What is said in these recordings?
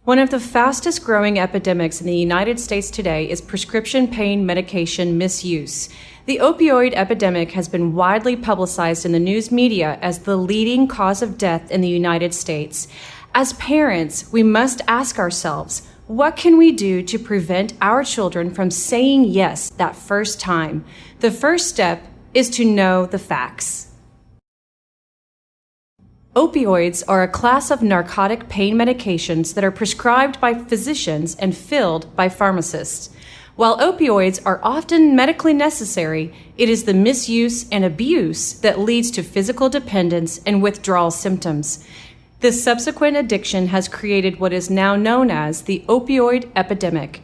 One of the fastest growing epidemics in the United States today is prescription pain medication misuse. The opioid epidemic has been widely publicized in the news media as the leading cause of death in the United States. As parents, we must ask ourselves, what can we do to prevent our children from saying yes that first time? The first step is to know the facts. Opioids are a class of narcotic pain medications that are prescribed by physicians and filled by pharmacists. While opioids are often medically necessary, it is the misuse and abuse that leads to physical dependence and withdrawal symptoms. This subsequent addiction has created what is now known as the opioid epidemic.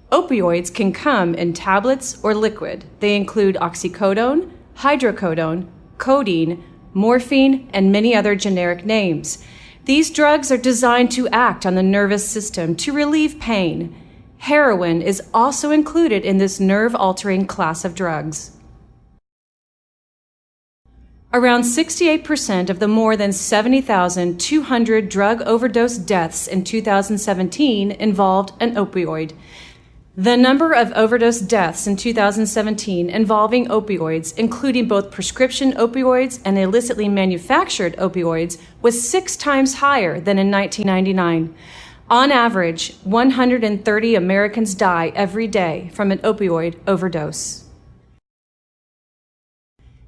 Opioids can come in tablets or liquid. They include oxycodone, hydrocodone, codeine, morphine, and many other generic names. These drugs are designed to act on the nervous system to relieve pain. Heroin is also included in this nerve-altering class of drugs. Around 68% of the more than 70,200 drug overdose deaths in 2017 involved an opioid. The number of overdose deaths in 2017 involving opioids, including both prescription opioids and illicitly manufactured opioids, was 6 times higher than in 1999. On average, 130 Americans die every day from an opioid overdose.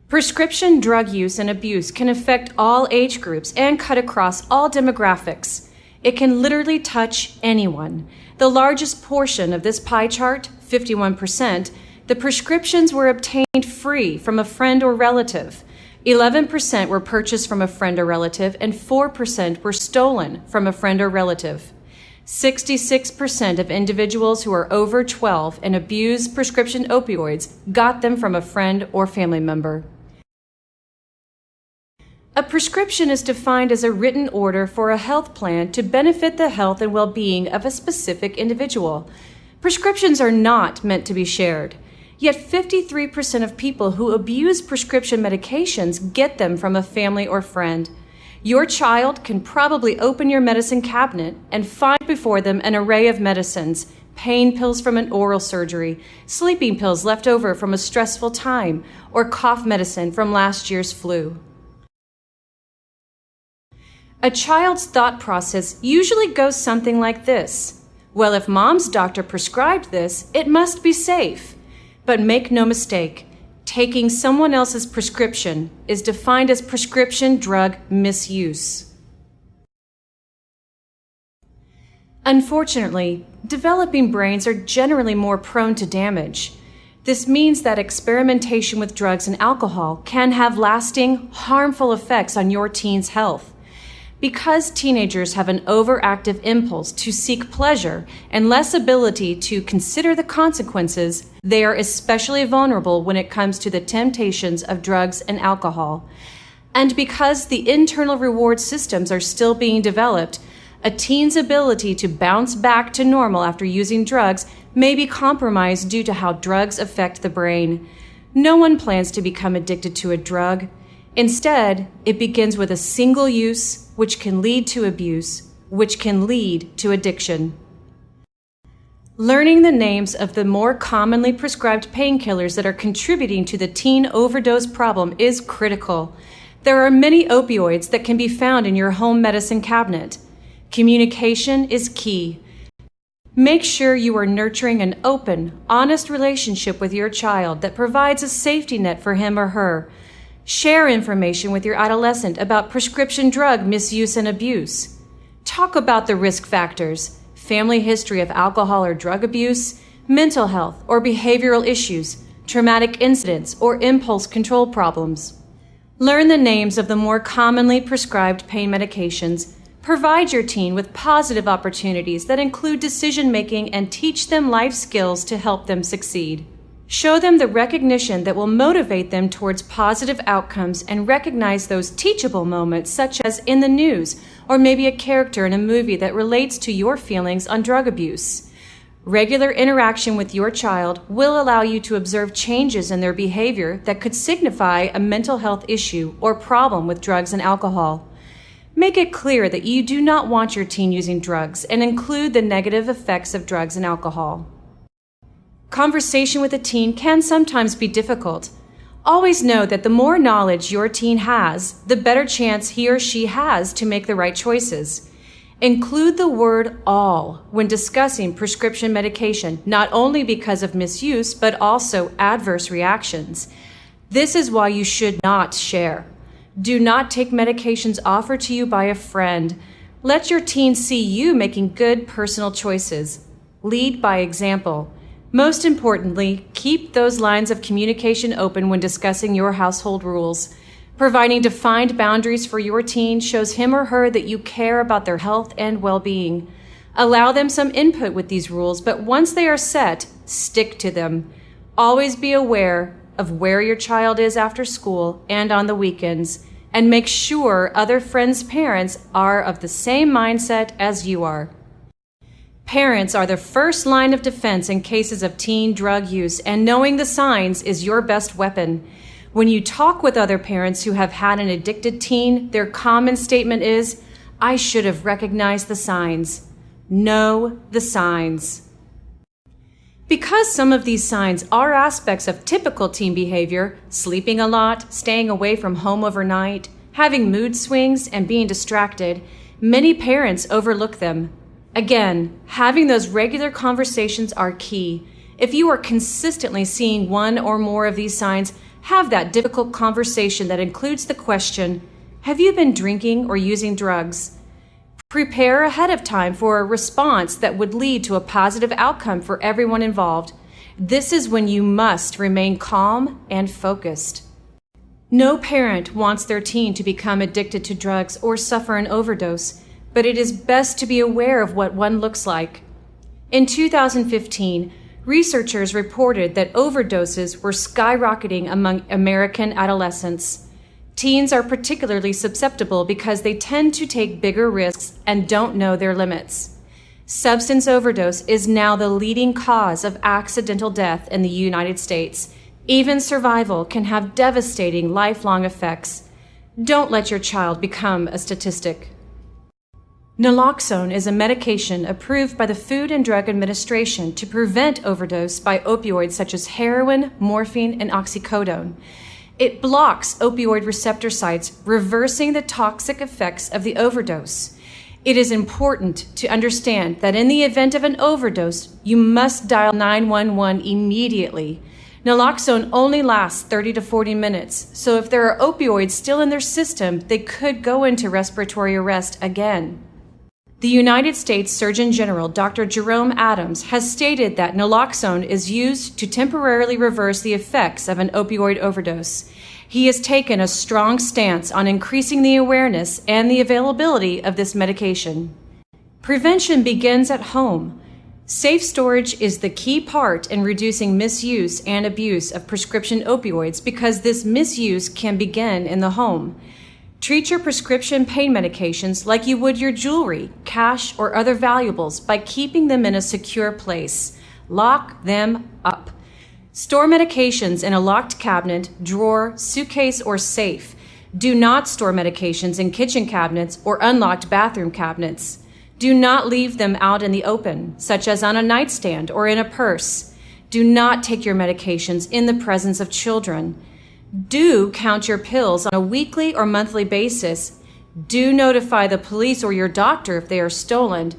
Prescription drug use and abuse can affect all age groups and cut across all demographics. It can literally touch anyone. The largest portion of this pie chart, 51%, the prescriptions were obtained free from a friend or relative. 11% were purchased from a friend or relative, and 4% were stolen from a friend or relative. 66% of individuals who are over 12 and abuse prescription opioids got them from a friend or family member. A prescription is defined as a written order for a health plan to benefit the health and well-being of a specific individual. Prescriptions are not meant to be shared. Yet 53% of people who abuse prescription medications get them from a family or friend. Your child can probably open your medicine cabinet and find before them an array of medicines, pain pills from an oral surgery, sleeping pills left over from a stressful time, or cough medicine from last year's flu. A child's thought process usually goes something like this. Well, if mom's doctor prescribed this, it must be safe. But make no mistake, taking someone else's prescription is defined as prescription drug misuse. Unfortunately, developing brains are generally more prone to damage. This means that experimentation with drugs and alcohol can have lasting, harmful effects on your teen's health. Because teenagers have an overactive impulse to seek pleasure and less ability to consider the consequences, they are especially vulnerable when it comes to the temptations of drugs and alcohol. And because the internal reward systems are still being developed, a teen's ability to bounce back to normal after using drugs may be compromised due to how drugs affect the brain. No one plans to become addicted to a drug. Instead, it begins with a single use, which can lead to abuse, which can lead to addiction. Learning the names of the more commonly prescribed painkillers that are contributing to the teen overdose problem is critical. There are many opioids that can be found in your home medicine cabinet. Communication is key. Make sure you are nurturing an open, honest relationship with your child that provides a safety net for him or her. Share information with your adolescent about prescription drug misuse and abuse. Talk about the risk factors, family history of alcohol or drug abuse, mental health or behavioral issues, traumatic incidents, or impulse control problems. Learn the names of the more commonly prescribed pain medications. Provide your teen with positive opportunities that include decision-making and teach them life skills to help them succeed. Show them the recognition that will motivate them towards positive outcomes and recognize those teachable moments, such as in the news or maybe a character in a movie that relates to your feelings on drug abuse. Regular interaction with your child will allow you to observe changes in their behavior that could signify a mental health issue or problem with drugs and alcohol. Make it clear that you do not want your teen using drugs and include the negative effects of drugs and alcohol. Conversation with a teen can sometimes be difficult. Always know that the more knowledge your teen has, the better chance he or she has to make the right choices. Include the word all when discussing prescription medication, not only because of misuse, but also adverse reactions. This is why you should not share. Do not take medications offered to you by a friend. Let your teen see you making good personal choices. Lead by example. Most importantly, keep those lines of communication open when discussing your household rules. Providing defined boundaries for your teen shows him or her that you care about their health and well-being. Allow them some input with these rules, but once they are set, stick to them. Always be aware of where your child is after school and on the weekends, and make sure other friends' parents are of the same mindset as you are. Parents are the first line of defense in cases of teen drug use, and knowing the signs is your best weapon. When you talk with other parents who have had an addicted teen, their common statement is, "I should have recognized the signs." Know the signs. Because some of these signs are aspects of typical teen behavior, sleeping a lot, staying away from home overnight, having mood swings, and being distracted, many parents overlook them. Again, having those regular conversations are key. If you are consistently seeing one or more of these signs, have that difficult conversation that includes the question, have you been drinking or using drugs? Prepare ahead of time for a response that would lead to a positive outcome for everyone involved. This is when you must remain calm and focused. No parent wants their teen to become addicted to drugs or suffer an overdose, but it is best to be aware of what one looks like. In 2015, researchers reported that overdoses were skyrocketing among American adolescents. Teens are particularly susceptible because they tend to take bigger risks and don't know their limits. Substance overdose is now the leading cause of accidental death in the United States. Even survival can have devastating lifelong effects. Don't let your child become a statistic. Naloxone is a medication approved by the Food and Drug Administration to prevent overdose by opioids such as heroin, morphine, and oxycodone. It blocks opioid receptor sites, reversing the toxic effects of the overdose. It is important to understand that in the event of an overdose, you must dial 911 immediately. Naloxone only lasts 30 to 40 minutes, so if there are opioids still in their system, they could go into respiratory arrest again. The United States Surgeon General, Dr. Jerome Adams, has stated that naloxone is used to temporarily reverse the effects of an opioid overdose. He has taken a strong stance on increasing the awareness and the availability of this medication. Prevention begins at home. Safe storage is the key part in reducing misuse and abuse of prescription opioids because this misuse can begin in the home. Treat your prescription pain medications like you would your jewelry, cash, or other valuables by keeping them in a secure place. Lock them up. Store medications in a locked cabinet, drawer, suitcase, or safe. Do not store medications in kitchen cabinets or unlocked bathroom cabinets. Do not leave them out in the open, such as on a nightstand or in a purse. Do not take your medications in the presence of children. Do count your pills on a weekly or monthly basis. Do notify the police or your doctor if they are stolen.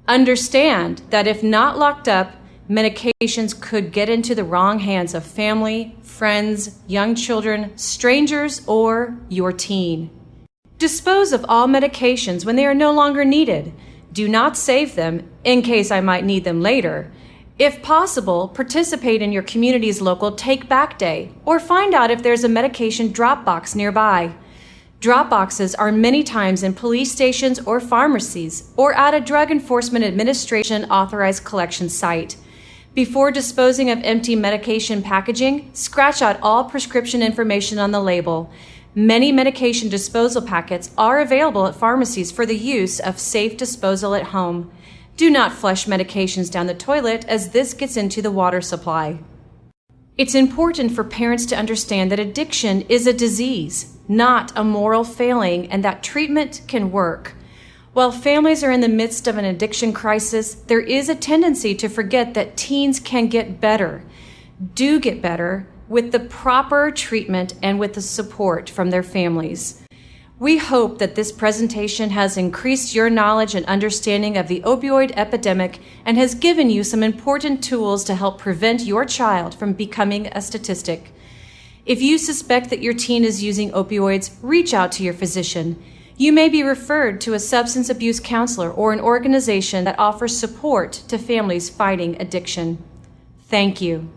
Understand that if not locked up, medications could get into the wrong hands of family, friends, young children, strangers, or your teen. Dispose of all medications when they are no longer needed. Do not save them in case I might need them later. If possible, participate in your community's local Take Back Day or find out if there's a medication drop box nearby. Drop boxes are many times in police stations or pharmacies or at a Drug Enforcement Administration authorized collection site. Before disposing of empty medication packaging, scratch out all prescription information on the label. Many medication disposal packets are available at pharmacies for the use of safe disposal at home. Do not flush medications down the toilet as this gets into the water supply. It's important for parents to understand that addiction is a disease, not a moral failing, and that treatment can work. While families are in the midst of an addiction crisis, there is a tendency to forget that teens can get better, do get better, with the proper treatment and with the support from their families. We hope that this presentation has increased your knowledge and understanding of the opioid epidemic and has given you some important tools to help prevent your child from becoming a statistic. If you suspect that your teen is using opioids, reach out to your physician. You may be referred to a substance abuse counselor or an organization that offers support to families fighting addiction. Thank you.